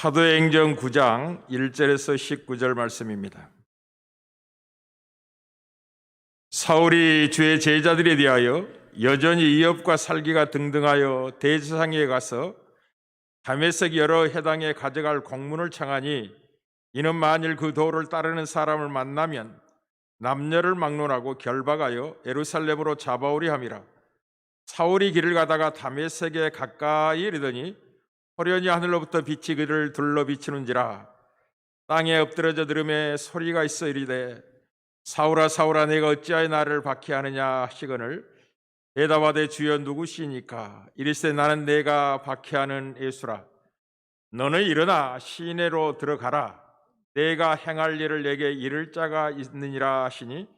사도행전 9장 1절에서 19절 말씀입니다. 사울이 주의 제자들에 대하여 여전히 이업과 살기가 등등하여 대제사장에게 가서 다메섹 여러 회당에 가져갈 공문을 청하니, 이는 만일 그 도를 따르는 사람을 만나면 남녀를 막론하고 결박하여 예루살렘으로 잡아오려 함이라. 사울이 길을 가다가 다메섹에 가까이 이르더니 호련히 하늘로부터 빛이 그를 둘러 비치는지라. 땅에 엎드러져 들음에 소리가 있어 이르되, 사울아 사울아 내가 어찌하여 나를 박해하느냐 하시거늘, 대답하되 주여 누구시니까? 이르시되 나는 내가 박해하는 예수라. 너는 일어나 시내로 들어가라. 내가 행할 일을 내게 이를 자가 있느니라 하시니,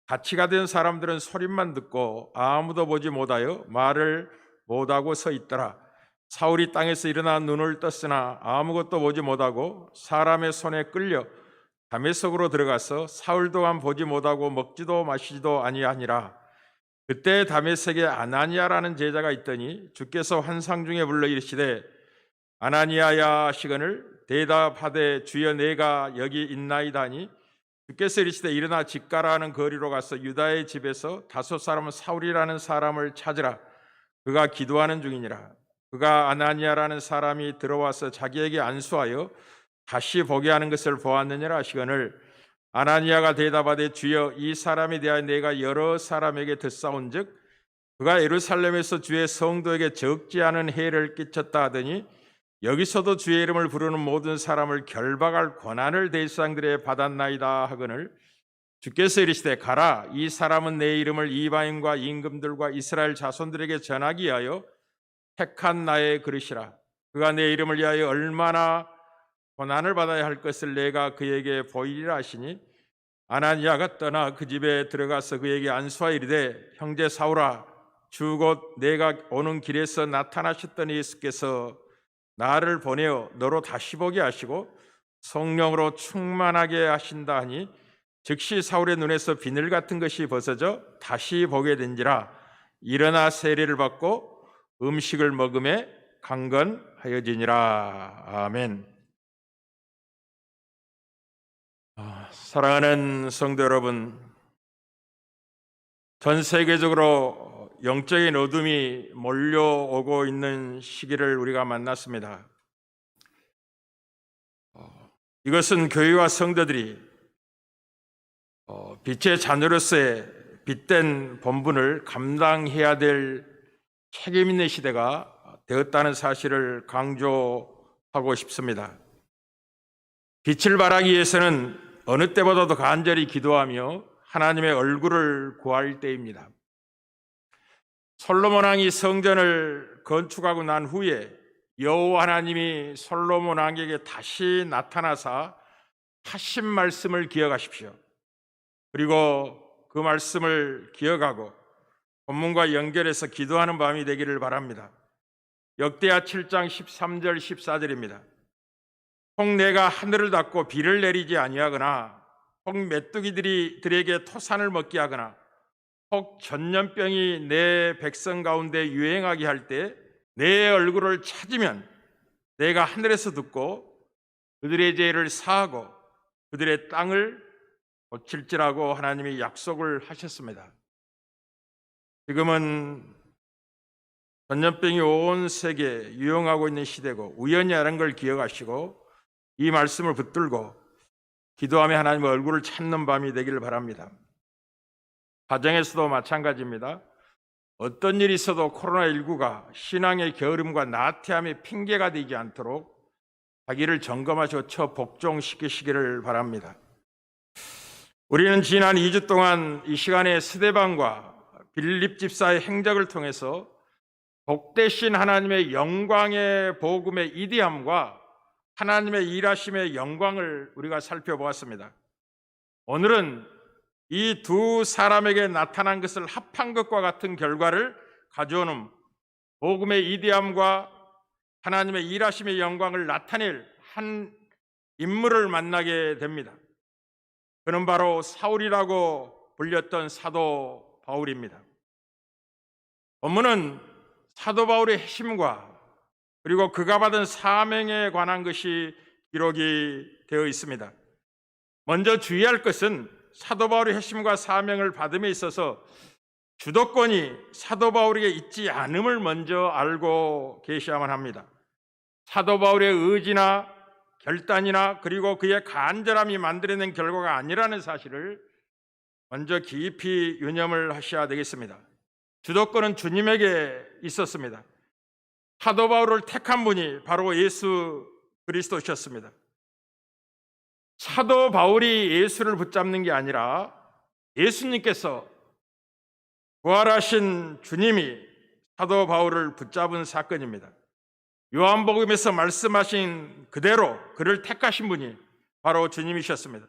같이 가던 사람들은 소리만 듣고 아무도 보지 못하여 말을 못하고 서 있더라. 사울이 땅에서 일어나 눈을 떴으나 아무것도 보지 못하고 사람의 손에 끌려 다메섹으로 들어가서 사울 또한 보지 못하고 먹지도 마시지도 아니하니라. 그때 다메섹에 아나니아라는 제자가 있더니 주께서 환상 중에 불러 이르시되, 아나니아야 하시거늘, 대답하되 주여 내가 여기 있나이다니. 주께서 이르시되 일어나 집 가라 하는 거리로 가서 유다의 집에서 다섯 사람은 사울이라는 사람을 찾으라. 그가 기도하는 중이니라. 그가 아나니아라는 사람이 들어와서 자기에게 안수하여 다시 보게 하는 것을 보았느니라 하시거늘, 아나니아가 대답하되 주여 이 사람에 대하여 내가 여러 사람에게 듣사온즉 그가 예루살렘에서 주의 성도에게 적지 않은 해를 끼쳤다 하더니, 여기서도 주의 이름을 부르는 모든 사람을 결박할 권한을 대제사장들에 받았나이다 하거늘, 주께서 이르시되 가라. 이 사람은 내 이름을 이방인과 임금들과 이스라엘 자손들에게 전하기 위하여 택한 나의 그릇이라. 그가 내 이름을 위하여 얼마나 고난을 받아야 할 것을 내가 그에게 보이리라 하시니, 아나니아가 떠나 그 집에 들어가서 그에게 안수하여 이르되, 형제 사울아, 주 곧 내가 오는 길에서 나타나셨던 예수께서 나를 보내어 너로 다시 보게 하시고 성령으로 충만하게 하신다 하니, 즉시 사울의 눈에서 비늘 같은 것이 벗어져 다시 보게 된지라. 일어나 세례를 받고 음식을 먹음에 강건하여지니라. 아멘. 사랑하는 성도 여러분, 전 세계적으로 영적인 어둠이 몰려오고 있는 시기를 우리가 만났습니다. 이것은 교회와 성도들이 빛의 자녀로서의 빛된 본분을 감당해야 될 책임 있는 시대가 되었다는 사실을 강조하고 싶습니다. 빛을 발하기 위해서는 어느 때보다도 간절히 기도하며 하나님의 얼굴을 구할 때입니다. 솔로몬 왕이 성전을 건축하고 난 후에 여호와 하나님이 솔로몬 왕에게 다시 나타나사 하신 말씀을 기억하십시오. 그리고 그 말씀을 기억하고 본문과 연결해서 기도하는 밤이 되기를 바랍니다. 역대하 7장 13절 14절입니다. 혹 내가 하늘을 닫고 비를 내리지 아니하거나, 혹 메뚜기들에게 토산을 먹게 하거나, 혹 전염병이 내 백성 가운데 유행하게 할 때 내 얼굴을 찾으면 내가 하늘에서 듣고 그들의 죄를 사하고 그들의 땅을 고칠지라고 하나님이 약속을 하셨습니다. 지금은 전염병이 온 세계에 유행하고 있는 시대고, 우연히 하는 걸 기억하시고 이 말씀을 붙들고 기도하며 하나님의 얼굴을 찾는 밤이 되기를 바랍니다. 가정에서도 마찬가지입니다. 어떤 일이 있어도 코로나19가 신앙의 게으름과 나태함의 핑계가 되지 않도록 자기를 점검하셔 복종시키시기를 바랍니다. 우리는 지난 2주 동안 이 시간에 스데반과 빌립 집사의 행적을 통해서 복되신 하나님의 영광의 복음의 이디함과 하나님의 일하심의 영광을 우리가 살펴보았습니다. 오늘은 이 두 사람에게 나타난 것을 합한 것과 같은 결과를 가져오는 복음의 이디함과 하나님의 일하심의 영광을 나타낼 한 인물을 만나게 됩니다. 그는 바로 사울이라고 불렸던 사도 바울입니다. 본문은 사도 바울의 핵심과 그리고 그가 받은 사명에 관한 것이 기록이 되어 있습니다. 먼저 주의할 것은 사도 바울의 핵심과 사명을 받음에 있어서 주도권이 사도 바울에게 있지 않음을 먼저 알고 계셔야만 합니다. 사도 바울의 의지나 결단이나 그리고 그의 간절함이 만들어낸 결과가 아니라는 사실을 먼저 깊이 유념을 하셔야 되겠습니다. 주도권은 주님에게 있었습니다. 사도 바울을 택한 분이 바로 예수 그리스도셨습니다. 사도 바울이 예수를 붙잡는 게 아니라 예수님께서 부활하신 주님이 사도 바울을 붙잡은 사건입니다. 요한복음에서 말씀하신 그대로 그를 택하신 분이 바로 주님이셨습니다.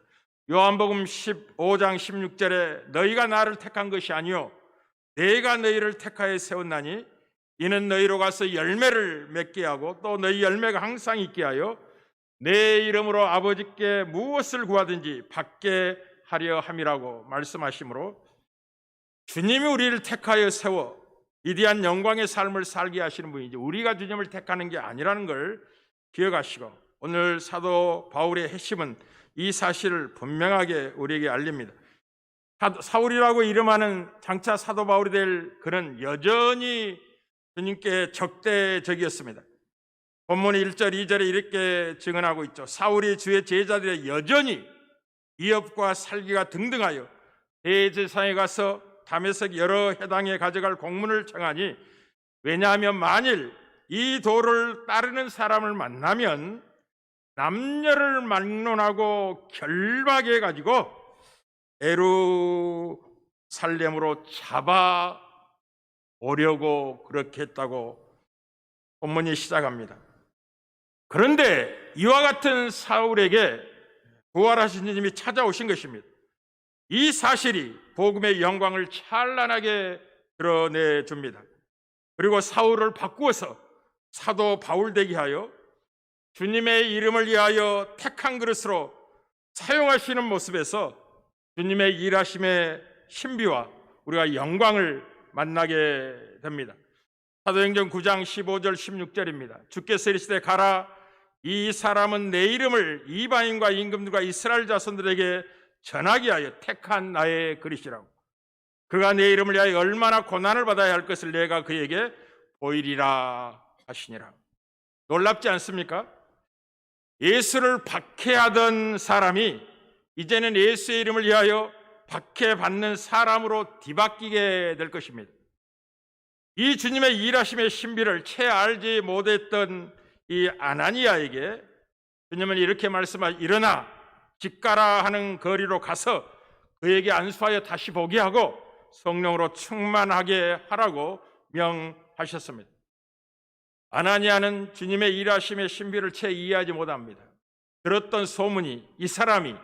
요한복음 15장 16절에 너희가 나를 택한 것이 아니요 내가 너희를 택하여 세웠나니 이는 너희로 가서 열매를 맺게 하고 또 너희 열매가 항상 있게 하여 내 이름으로 아버지께 무엇을 구하든지 받게 하려 함이라고 말씀하시므로 주님이 우리를 택하여 세워 위대한 영광의 삶을 살게 하시는 분이지 우리가 주님을 택하는 게 아니라는 걸 기억하시고 오늘 사도 바울의 핵심은 이 사실을 분명하게 우리에게 알립니다. 사울이라고 이름하는 장차 사도 바울이 될 그는 여전히 주님께 적대적이었습니다. 본문의 1절 2절에 이렇게 증언하고 있죠. 사울이 주의 제자들의 여전히 이업과 살기가 등등하여 대제사장에 가서 다메섹 여러 해당에 가져갈 공문을 청하니 왜냐하면 만일 이 도를 따르는 사람을 만나면 남녀를 막론하고 결박해 가지고 예루살렘으로 잡아 오려고 그렇게 했다고 본문이 시작합니다. 그런데 이와 같은 사울에게 부활하신 주님이 찾아오신 것입니다. 이 사실이 복음의 영광을 찬란하게 드러내 줍니다. 그리고 사울을 바꾸어서 사도 바울 되게 하여 주님의 이름을 위하여 택한 그릇으로 사용하시는 모습에서 주님의 일하심의 신비와 우리가 영광을 만나게 됩니다. 사도행전 9장 15절 16절입니다. 주께서 이르시되 가라 이 사람은 내 이름을 이방인과 임금들과 이스라엘 자손들에게 전하게 하여 택한 나의 그릇이라고. 그가 내 이름을 위하여 얼마나 고난을 받아야 할 것을 내가 그에게 보이리라 하시니라. 놀랍지 않습니까? 예수를 박해하던 사람이 이제는 예수의 이름을 위하여 박해받는 사람으로 뒤바뀌게 될 것입니다. 이 주님의 일하심의 신비를 채 알지 못했던 이 아나니아에게 주님은 이렇게 말씀하시고 일어나 집 가라 하는 거리로 가서 그에게 안수하여 다시 보게 하고 성령으로 충만하게 하라고 명하셨습니다. 아나니아는 주님의 일하심의 신비를 채 이해하지 못합니다. 들었던 소문이 이 사람이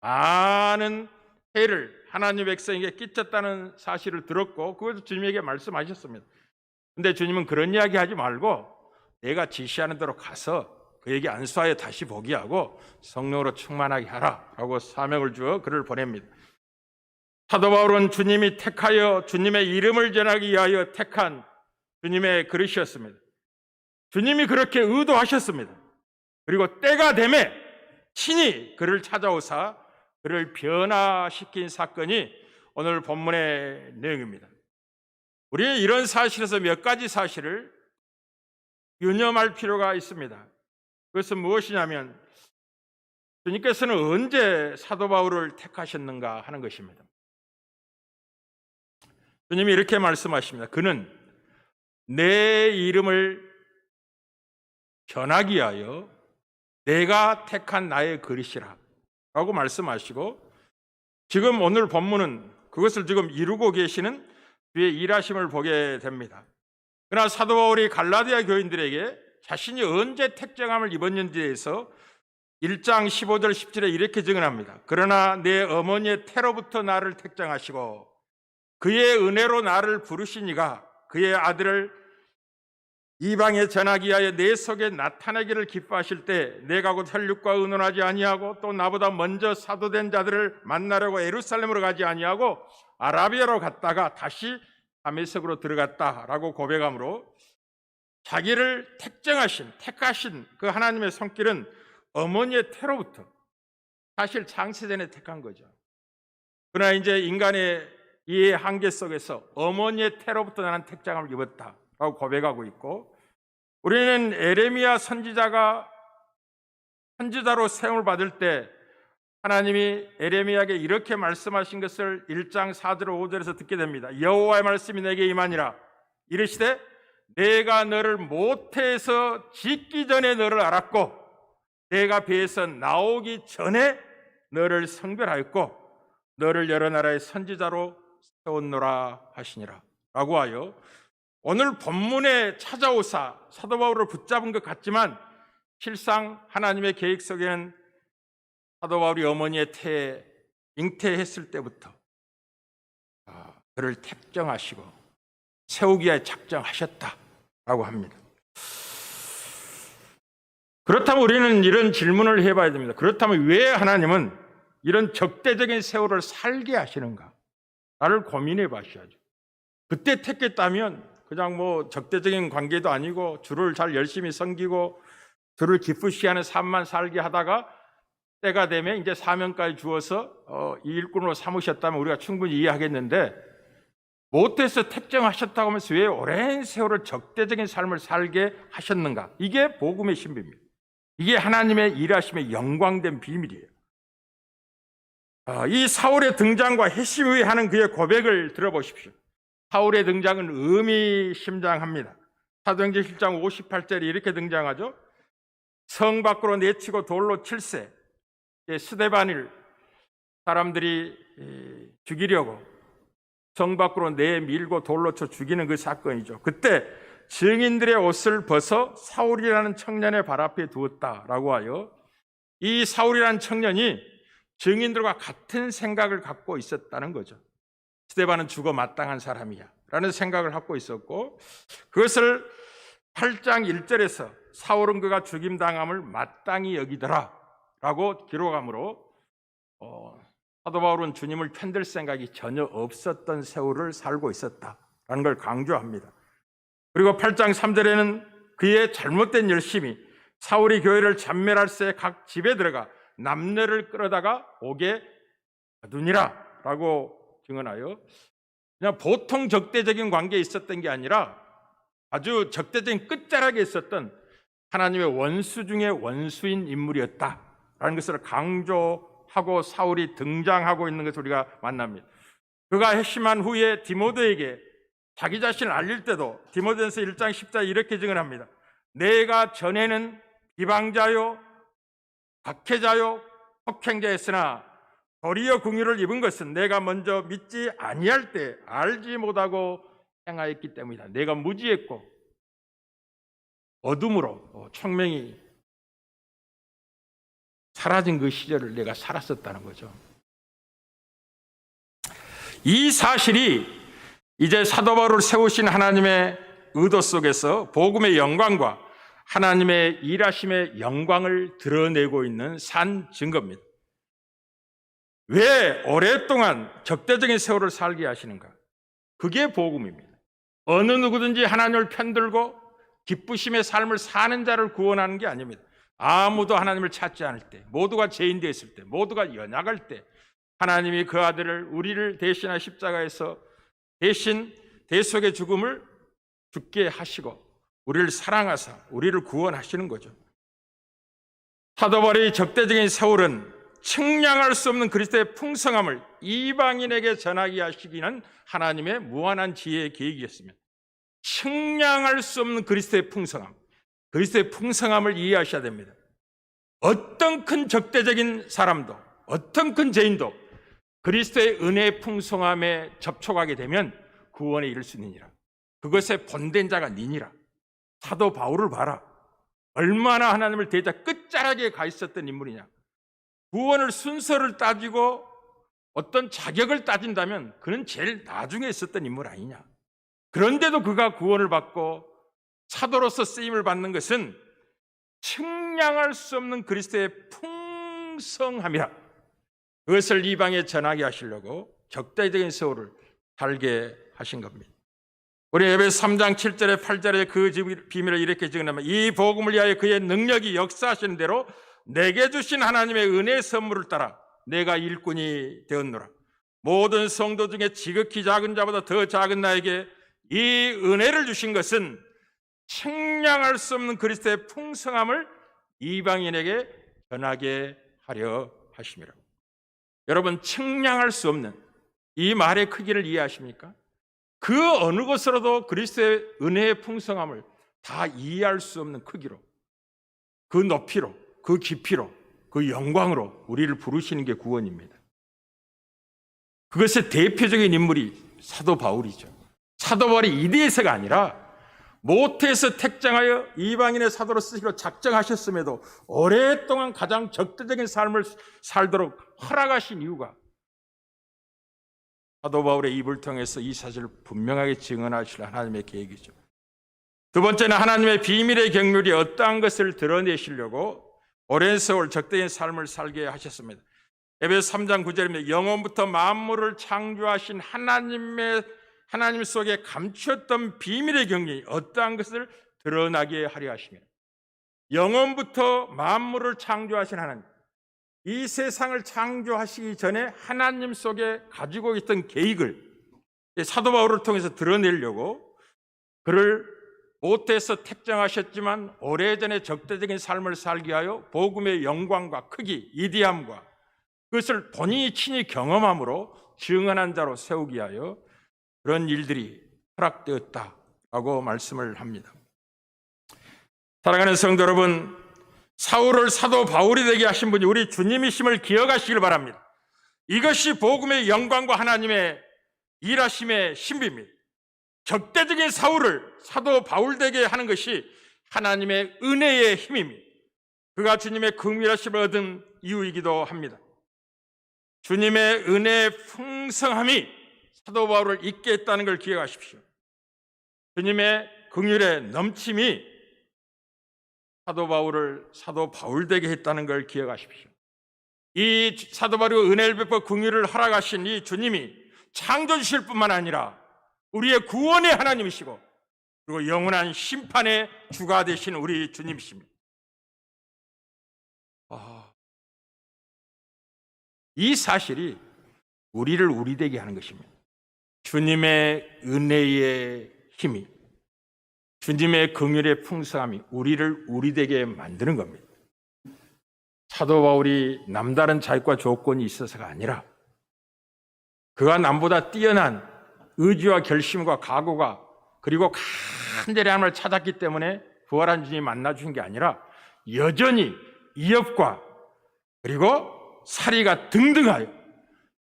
많은 해를 하나님 백성에게 끼쳤다는 사실을 들었고 그것을 주님에게 말씀하셨습니다. 근데 주님은 그런 이야기 하지 말고 내가 지시하는 대로 가서 그에게 안수하여 다시 보게 하고 성령으로 충만하게 하라 라고 사명을 주어 그를 보냅니다. 사도 바울은 주님이 택하여 주님의 이름을 전하기 위하여 택한 주님의 그릇이었습니다. 주님이 그렇게 의도하셨습니다. 그리고 때가 되매 친히 그를 찾아오사 그를 변화시킨 사건이 오늘 본문의 내용입니다. 우리는 이런 사실에서 몇 가지 사실을 유념할 필요가 있습니다. 그것은 무엇이냐면 주님께서는 언제 사도 바울을 택하셨는가 하는 것입니다. 주님이 이렇게 말씀하십니다. 그는 내 이름을 전하기 위하여 내가 택한 나의 그릇이라 라고 말씀하시고 지금 오늘 본문은 그것을 지금 이루고 계시는 주의 일하심을 보게 됩니다. 그러나 사도 바울이 갈라디아 교인들에게 자신이 언제 택정함을 입었는지에 대해서 1장 15절 17에 이렇게 증언합니다. 그러나 내 어머니의 태로부터 나를 택정하시고 그의 은혜로 나를 부르시니가 그의 아들을 이방에 전하기 위하여 내 속에 나타내기를 기뻐하실 때 내가 곧 혈육과 의논하지 아니하고 또 나보다 먼저 사도된 자들을 만나려고 예루살렘으로 가지 아니하고 아라비아로 갔다가 다시 다메섹으로 들어갔다라고 고백함으로 자기를 택하신 그 하나님의 손길은 어머니의 태로부터 사실 창세전에 택한 거죠. 그러나 이제 인간의 이해 한계 속에서 어머니의 태로부터 나는 택장을 입었다라고 고백하고 있고, 우리는 에레미야 선지자가 선지자로 세움을 받을 때 하나님이 에레미야에게 이렇게 말씀하신 것을 1장 4절 5절에서 듣게 됩니다. 여호와의 말씀이 내게 임하니라. 이르시되 내가 너를 모태에서 짓기 전에 너를 알았고 내가 배에서 나오기 전에 너를 성별하였고 너를 여러 나라의 선지자로 세웠노라 하시니라 라고 하여, 오늘 본문에 찾아오사 사도 바울을 붙잡은 것 같지만 실상 하나님의 계획 속에는 사도 바울이 어머니의 태에 잉태했을 때부터 그를 택정하시고 세우기 위해 작정하셨다라고 합니다. 그렇다면 우리는 이런 질문을 해봐야 됩니다. 그렇다면 왜 하나님은 이런 적대적인 세월을 살게 하시는가? 나를 고민해 봐야죠. 그때 택했다면 그냥 뭐 적대적인 관계도 아니고 주를 잘 열심히 섬기고 주를 기쁘시게 하는 삶만 살게 하다가 때가 되면 이제 사명까지 주어서 이 일꾼으로 삼으셨다면 우리가 충분히 이해하겠는데, 모태에서 택정하셨다고 하면서 왜 오랜 세월을 적대적인 삶을 살게 하셨는가? 이게 복음의 신비입니다. 이게 하나님의 일하심의 영광된 비밀이에요. 이 사울의 등장과 회심의 하는 그의 고백을 들어보십시오. 사울의 등장은 의미심장합니다. 사도행전 7장 58절에 이렇게 등장하죠. 성 밖으로 내치고 돌로 칠세, 스데반을 사람들이 죽이려고 성 밖으로 내밀고 돌로 쳐 죽이는 그 사건이죠. 그때 증인들의 옷을 벗어 사울이라는 청년의 발 앞에 두었다라고 하여, 이 사울이라는 청년이 증인들과 같은 생각을 갖고 있었다는 거죠. 스데반은 죽어 마땅한 사람이야 라는 생각을 갖고 있었고, 그것을 8장 1절에서 사울은 그가 죽임당함을 마땅히 여기더라 라고 기록하므로 사도 바울은 주님을 편들 생각이 전혀 없었던 세월을 살고 있었다라는 걸 강조합니다. 그리고 8장 3절에는 그의 잘못된 열심이 사울이 교회를 잔멸할 새 각 집에 들어가 남녀를 끌어다가 옥에 가두니라 라고 증언하여, 그냥 보통 적대적인 관계에 있었던 게 아니라 아주 적대적인 끝자락에 있었던 하나님의 원수 중에 원수인 인물이었다라는 것을 강조하고 사울이 등장하고 있는 것을 우리가 만납니다. 그가 회심한 후에 디모데에게 자기 자신을 알릴 때도 디모데전서 1장 10절에 이렇게 증언합니다. 내가 전에는 비방자요 박해자요 폭행자였으나 도리어 긍휼을 입은 것은 내가 먼저 믿지 아니할 때 알지 못하고 행하였기 때문이다. 내가 무지했고 어둠으로 총명이 사라진 그 시절을 내가 살았었다는 거죠. 이 사실이 이제 사도 바울을 세우신 하나님의 의도 속에서 복음의 영광과 하나님의 일하심의 영광을 드러내고 있는 산 증거입니다. 왜 오랫동안 적대적인 세월을 살게 하시는가? 그게 복음입니다. 어느 누구든지 하나님을 편들고 기쁘심의 삶을 사는 자를 구원하는 게 아닙니다. 아무도 하나님을 찾지 않을 때, 모두가 죄인 되었을 때, 모두가 연약할 때 하나님이 그 아들을 우리를 대신한 십자가에서 대신 대속의 죽음을 죽게 하시고 우리를 사랑하사 우리를 구원하시는 거죠. 사도 바울의 적대적인 세월은 측량할 수 없는 그리스도의 풍성함을 이방인에게 전하게 하시기는 하나님의 무한한 지혜의 계획이었습니다. 측량할 수 없는 그리스도의 풍성함, 그리스도의 풍성함을 이해하셔야 됩니다. 어떤 큰 적대적인 사람도, 어떤 큰 죄인도 그리스도의 은혜의 풍성함에 접촉하게 되면 구원에 이를 수 있느니라. 그것에 본된 자가 니니라. 사도 바울을 봐라. 얼마나 하나님을 대자 끝자락에 가 있었던 인물이냐. 구원을 순서를 따지고 어떤 자격을 따진다면 그는 제일 나중에 있었던 인물 아니냐. 그런데도 그가 구원을 받고 사도로서 쓰임을 받는 것은 측량할 수 없는 그리스도의 풍성함이라. 그것을 이방에 전하게 하시려고 적대적인 세월을 살게 하신 겁니다. 우리 에베소 3장 7절에 8절에 그 비밀을 이렇게 증언하면 이 복음을 위하여 그의 능력이 역사하신 대로 내게 주신 하나님의 은혜의 선물을 따라 내가 일꾼이 되었노라. 모든 성도 중에 지극히 작은 자보다 더 작은 나에게 이 은혜를 주신 것은 측량할 수 없는 그리스도의 풍성함을 이방인에게 전하게 하려 하심이라. 여러분, 측량할 수 없는 이 말의 크기를 이해하십니까? 그 어느 것으로도 그리스도의 은혜의 풍성함을 다 이해할 수 없는 크기로, 그 높이로, 그 깊이로, 그 영광으로 우리를 부르시는 게 구원입니다. 그것의 대표적인 인물이 사도 바울이죠. 사도 바울이 이대에서가 아니라 모태에서 택정하여 이방인의 사도로 쓰시기로 작정하셨음에도 오랫동안 가장 적대적인 삶을 살도록 허락하신 이유가 사도 바울의 입을 통해서 이 사실을 분명하게 증언하실 하나님의 계획이죠. 두 번째는 하나님의 비밀의 경륜이 어떠한 것을 드러내시려고 오랜 세월 적대적인 삶을 살게 하셨습니다. 에베소 3장 9절입니다. 영원부터 만물을 창조하신 하나님 속에 감추었던 비밀의 경륜이 어떠한 것을 드러나게 하려 하시며, 영원부터 만물을 창조하신 하나님, 이 세상을 창조하시기 전에 하나님 속에 가지고 있던 계획을 사도 바울을 통해서 드러내려고 그를 모태에서 택정하셨지만 오래전에 적대적인 삶을 살게 하여 복음의 영광과 크기, 위대함과 그것을 본인이 친히 경험함으로 증언한 자로 세우기 하여 그런 일들이 허락되었다라고 말씀을 합니다. 사랑하는 성도 여러분, 사울을 사도 바울이 되게 하신 분이 우리 주님이심을 기억하시길 바랍니다. 이것이 복음의 영광과 하나님의 일하심의 신비입니다. 적대적인 사울을 사도 바울 되게 하는 것이 하나님의 은혜의 힘입니다. 그가 주님의 긍휼하심을 얻은 이유이기도 합니다. 주님의 은혜의 풍성함이 사도 바울을 있게 했다는 걸 기억하십시오. 주님의 긍휼의 넘침이 사도 바울을 사도 바울 되게 했다는 걸 기억하십시오. 이 사도 바울의 은혜를 베풀어 긍휼을 허락하신 이 주님이 창조주실 뿐만 아니라 우리의 구원의 하나님이시고 그리고 영원한 심판의 주가 되신 우리 주님이십니다. 이 사실이 우리를 우리 되게 하는 것입니다. 주님의 은혜의 힘이, 주님의 긍휼의 풍성함이 우리를 우리 되게 만드는 겁니다. 사도 바울이 남다른 자격과 조건이 있어서가 아니라 그가 남보다 뛰어난 의지와 결심과 각오가 그리고 간절히 하나님을 찾았기 때문에 부활한 주님이 만나주신 게 아니라 여전히 이업과 그리고 사리가 등등하여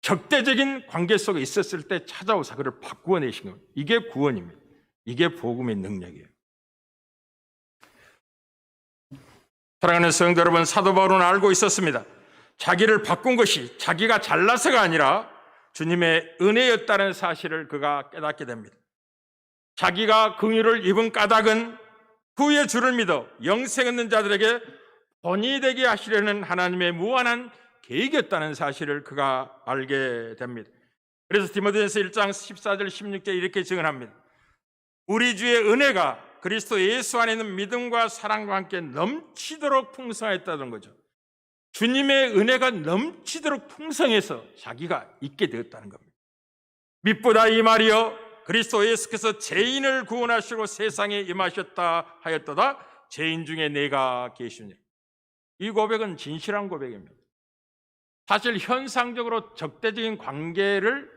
적대적인 관계 속에 있었을 때 찾아오사 그를 바꾸어내신 겁니다. 이게 구원입니다. 이게 복음의 능력이에요. 사랑하는 성도 여러분, 사도 바울은 알고 있었습니다. 자기를 바꾼 것이 자기가 잘나서가 아니라 주님의 은혜였다는 사실을 그가 깨닫게 됩니다. 자기가 긍휼을 입은 까닭은 후에 주를 믿어 영생 얻는 자들에게 본이 되게 하시려는 하나님의 무한한 계획이었다는 사실을 그가 알게 됩니다. 그래서 디모데전서 1장 14절 16절 이렇게 증언합니다. 우리 주의 은혜가 그리스도 예수 안에 있는 믿음과 사랑과 함께 넘치도록 풍성했다는 거죠. 주님의 은혜가 넘치도록 풍성해서 자기가 있게 되었다는 겁니다. 믿보다 이 말이여 그리스도 예수께서 죄인을 구원하시고 세상에 임하셨다 하였도다 죄인 중에 내가 계시니. 이 고백은 진실한 고백입니다. 사실 현상적으로 적대적인 관계를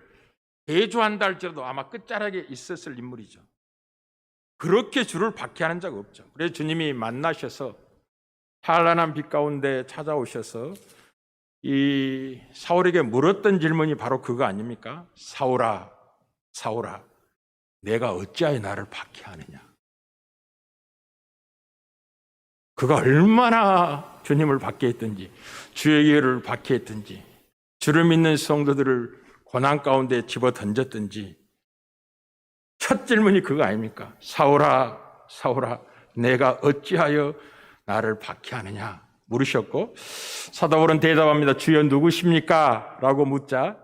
대조한다 할지라도 아마 끝자락에 있었을 인물이죠. 그렇게 주를 박해하는 적 없죠. 그래서 주님이 만나셔서 찬란한 빛 가운데 찾아오셔서 이 사울에게 물었던 질문이 바로 그거 아닙니까? 사울아, 사울아, 내가 어찌하여 나를 박해하느냐? 그가 얼마나 주님을 박해했든지 주의 예를 박해했든지 주를 믿는 성도들을 고난 가운데 집어 던졌든지 첫 질문이 그거 아닙니까? 사울아, 사울아, 내가 어찌하여 나를 박해하느냐? 물으셨고 사도 바울은 대답합니다. 주여 누구십니까? 라고 묻자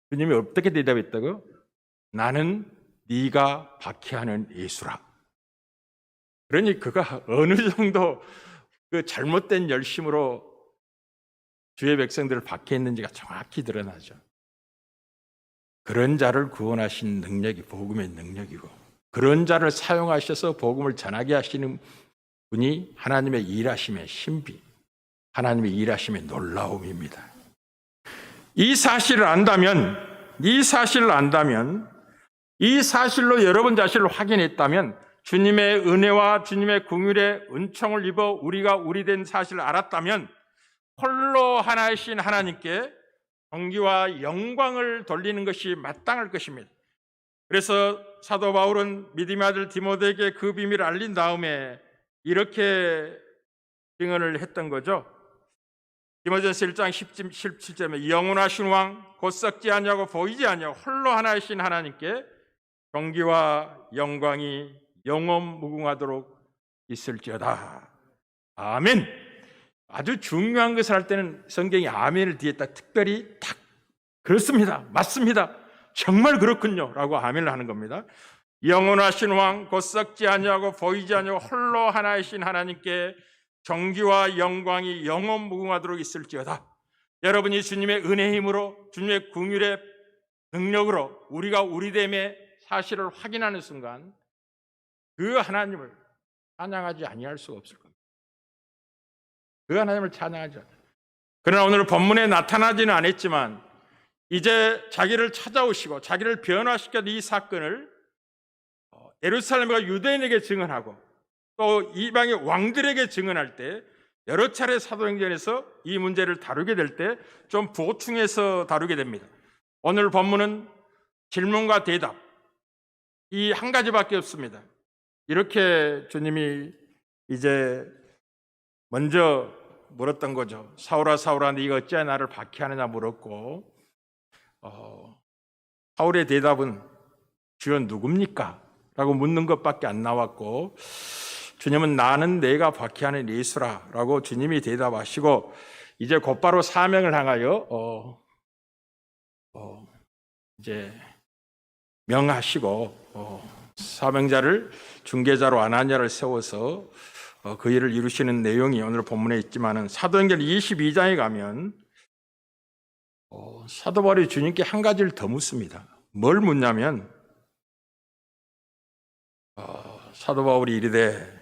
주님이 어떻게 대답했다고요? 나는 네가 박해하는 예수라. 그러니 그가 어느 정도 그 잘못된 열심으로 주의 백성들을 박해했는지가 정확히 드러나죠. 그런 자를 구원하신 능력이 복음의 능력이고, 그런 자를 사용하셔서 복음을 전하게 하시는 분이 하나님의 일하심의 신비, 하나님의 일하심의 놀라움입니다. 이 사실을 안다면, 이 사실로 여러분 자신을 확인했다면, 주님의 은혜와 주님의 긍휼의 은총을 입어 우리가 우리 된 사실을 알았다면, 홀로 하나이신 하나님께 존귀와 영광을 돌리는 것이 마땅할 것입니다. 그래서 사도 바울은 믿음의 아들 디모데에게 그 비밀을 알린 다음에 이렇게 증언을 했던 거죠. 디모데전서 1장 17절에 영원하신 왕 곧 썩지 아니하고 보이지 아니하고 홀로 하나이신 하나님께 존귀와 영광이 영원 무궁하도록 있을지어다. 아멘. 아주 중요한 것을 할 때는 성경이 아멘을 뒤에다 특별히 탁 그렇습니다, 맞습니다, 정말 그렇군요 라고 아멘을 하는 겁니다. 영원하신 왕 곧 썩지 아니하고 보이지 아니하고 홀로 하나이신 하나님께 존귀와 영광이 영원 무궁하도록 있을지어다. 여러분이 주님의 은혜의 힘으로 주님의 긍휼의 능력으로 우리가 우리됨의 사실을 확인하는 순간 그 하나님을 찬양하지 아니할 수가 없을 겁니다. 그 하나님을 찬양하죠. 그러나 오늘 본문에 나타나지는 않았지만 이제 자기를 찾아오시고 자기를 변화시켰던 이 사건을 예루살렘과 유대인에게 증언하고 또 이방의 왕들에게 증언할 때 여러 차례 사도행전에서 이 문제를 다루게 될 때 좀 보충해서 다루게 됩니다. 오늘 본문은 질문과 대답 이 한 가지밖에 없습니다. 이렇게 주님이 이제 먼저 물었던 거죠. 사울아 사울아 네가 어찌하여 나를 박해하느냐 물었고 사울의 대답은 주여 누굽니까? 라고 묻는 것밖에 안 나왔고 주님은 나는 내가 박해하는 예수라 라고 주님이 대답하시고 이제 곧바로 사명을 향하여 이제 명하시고 사명자를 중개자로 아나니아를 세워서 그 일을 이루시는 내용이 오늘 본문에 있지만은 사도행전 22장에 가면 사도 바울이 주님께 한 가지를 더 묻습니다. 뭘 묻냐면 사도 바울이 이르되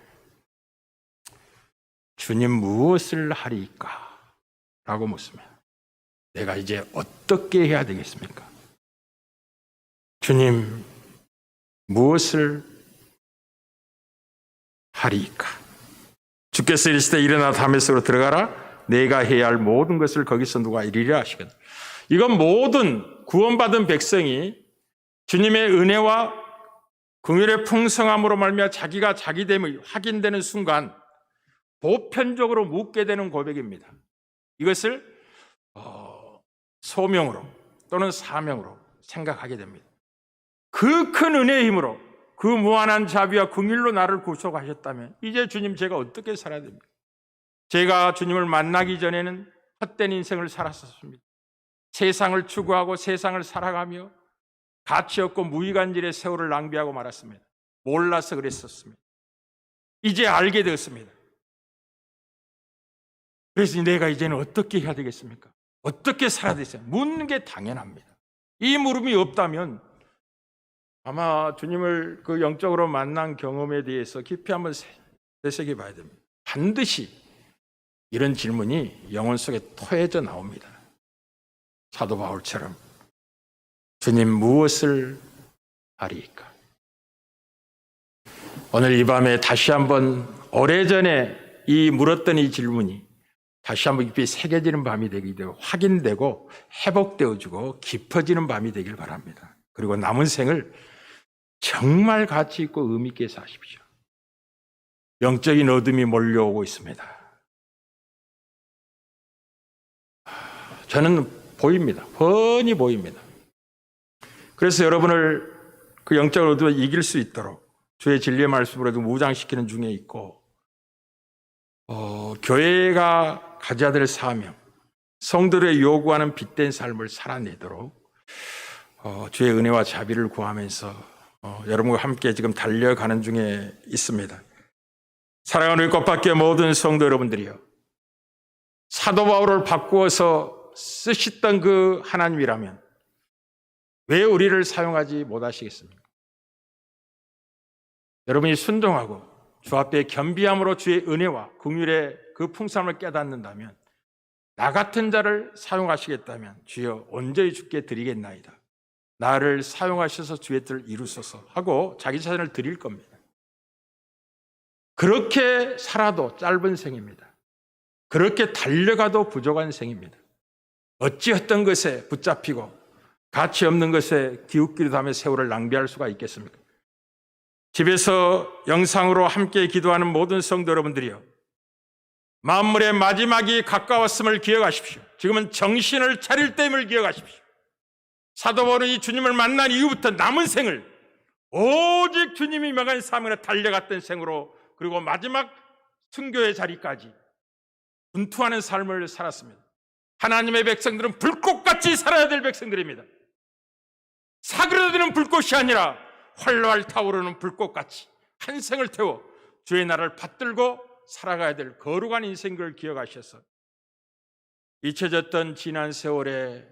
주님 무엇을 하리까? 라고 묻습니다. 내가 이제 어떻게 해야 되겠습니까? 주님 무엇을 하리까? 주께서 이르시되 일어나 다메섹으로 들어가라. 내가 해야 할 모든 것을 거기서 누가 이리라 하시거든. 이건 모든 구원받은 백성이 주님의 은혜와 긍휼의 풍성함으로 말미암아 자기가 자기됨이 확인되는 순간 보편적으로 묻게 되는 고백입니다. 이것을 소명으로 또는 사명으로 생각하게 됩니다. 그 큰 은혜의 힘으로 그 무한한 자비와 긍휼로 나를 구속하셨다면 이제 주님 제가 어떻게 살아야 됩니까? 제가 주님을 만나기 전에는 헛된 인생을 살았었습니다. 세상을 추구하고 세상을 살아가며 가치 없고 무의간 일에 세월을 낭비하고 말았습니다. 몰라서 그랬었습니다. 이제 알게 되었습니다. 그래서 내가 이제는 어떻게 해야 되겠습니까? 어떻게 살아야 되겠습니까? 묻는 게 당연합니다. 이 물음이 없다면 아마 주님을 그 영적으로 만난 경험에 대해서 깊이 한번 되새겨 봐야 됩니다. 반드시 이런 질문이 영혼 속에 토해져 나옵니다. 사도 바울처럼 주님 무엇을 하리까? 오늘 이 밤에 다시 한번 오래전에 이 물었던 이 질문이 다시 한번 깊이 새겨지는 밤이 되기 때문에 확인되고 회복되어지고 깊어지는 밤이 되길 바랍니다. 그리고 남은 생을 정말 가치 있고 의미 있게 사십시오. 영적인 어둠이 몰려오고 있습니다. 저는 보입니다. 훤히 보입니다. 그래서 여러분을 그 영적 어둠을 이길 수 있도록 주의 진리의 말씀으로도 무장시키는 중에 있고 교회가 가져야 될 사명, 성도들의 요구하는 빛된 삶을 살아내도록 주의 은혜와 자비를 구하면서 여러분과 함께 지금 달려가는 중에 있습니다. 사랑하는 우리 꽃밖에 모든 성도 여러분들이요, 사도 바울을 바꾸어서 쓰셨던 그 하나님이라면 왜 우리를 사용하지 못하시겠습니까? 여러분이 순종하고 주 앞에 겸비함으로 주의 은혜와 긍휼의 그 풍성함을 깨닫는다면, 나 같은 자를 사용하시겠다면 주여 온전히 주께 드리겠나이다, 나를 사용하셔서 주의 뜻을 이루소서 하고 자기 자신을 드릴 겁니다. 그렇게 살아도 짧은 생입니다. 그렇게 달려가도 부족한 생입니다. 어찌 어떤 것에 붙잡히고 가치 없는 것에 기웃기웃 하며 세월을 낭비할 수가 있겠습니까? 집에서 영상으로 함께 기도하는 모든 성도 여러분들이요, 만물의 마지막이 가까웠음을 기억하십시오. 지금은 정신을 차릴 때임을 기억하십시오. 사도 바울은 이 주님을 만난 이후부터 남은 생을 오직 주님이 명한 사명에 달려갔던 생으로, 그리고 마지막 순교의 자리까지 분투하는 삶을 살았습니다. 하나님의 백성들은 불꽃같이 살아야 될 백성들입니다. 사그라드는 불꽃이 아니라 활활 타오르는 불꽃같이 한 생을 태워 주의 나라를 받들고 살아가야 될 거룩한 인생을 기억하셔서 잊혀졌던 지난 세월의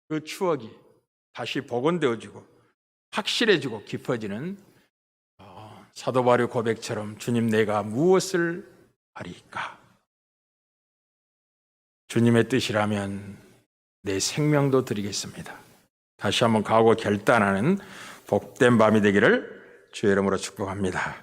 그 추억이 다시 복원되어지고 확실해지고 깊어지는 사도 바울의 고백처럼, 주님 내가 무엇을 하리까? 주님의 뜻이라면 내 생명도 드리겠습니다. 다시 한번 각오 결단하는 복된 밤이 되기를 주의 이름으로 축복합니다.